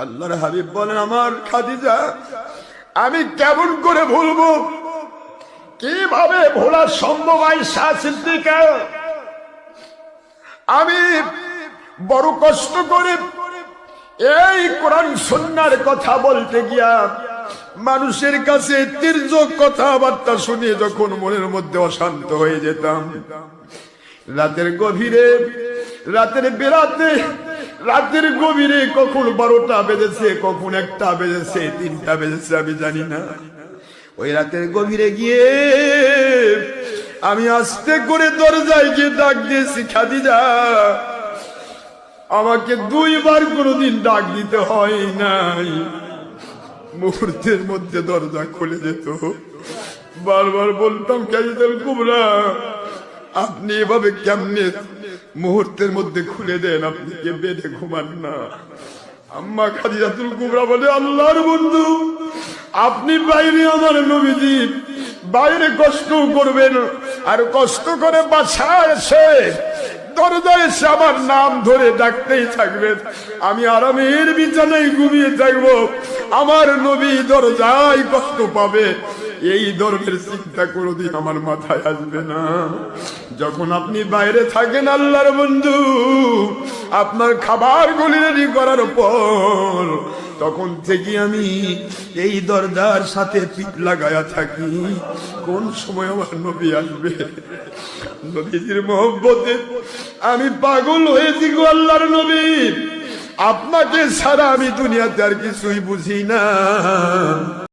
আল্লাহর হাবিব বলেন, আমার খাদিজা আমি কেমন করে ভুলবো, কিভাবে ভোলা সম্ভব? আয়েশা সিদ্দিকা, আমি বড় কষ্ট করে এই কোরআন সুন্নাহর কথা বলতে গিয়া মানুষের কাছে তির্যক কথাবার্তা শুনে যখন মনের মধ্যে অশান্ত হয়ে যেতাম, রাতের গভীরে, রাতের বেরাতে, রাতের গভীরে কখন 12টা বেজেছে, কখন 1টা বেজেছে, 3টা বেজেছে, আমি জানি না। ওই রাতের গভীরে গিয়ে আমি আস্তে করে দরজায় গিয়ে ডাক দিয়েছি, খাদিজা। আমাকে 2 বার কোনোদিন ডাক দিতে হয় নাই, মুহূর্তের মধ্যে দরজা খুলে যেত। বারবার বলতাম, খাদিজাতুল কুবরা আপনি এভাবে কেমনে মুহূর্তের মধ্যে খুলে দেন, আপনি কে বেঁধে ঘুমান না? আম্মা খাদিজাতুল কুবরা বলে, আল্লাহর বন্ধু আপনি বাইরে, আমার নবীজি বাইরে কষ্ট করবেন, আর কষ্ট করে বাসায় এসে দরজায় এসে আমার নাম ধরে ডাকতেই থাকবেন, আমি আরামের বিছানায় ঘুমিয়ে থাকবো, আমার নবী দরজায় কষ্ট পাবে, এই ধরনের চিন্তা কোনোদিন আমার মাথায় আসবে না। যখন আপনি বাইরে থাকেন আল্লাহর বন্ধু, আপনার খাবারগুলি রেডি করার পর তখন থেকে আমি এই দরজার সাথে পিঠ লাগায়া থাকি, কোন সময় আমার নবী আসবে। নবীজির মহব্বতে আমি পাগল হয়েছি গো আল্লাহর নবী, আপনাকে ছাড়া আমি দুনিয়াতে আর কিছুই বুঝি না।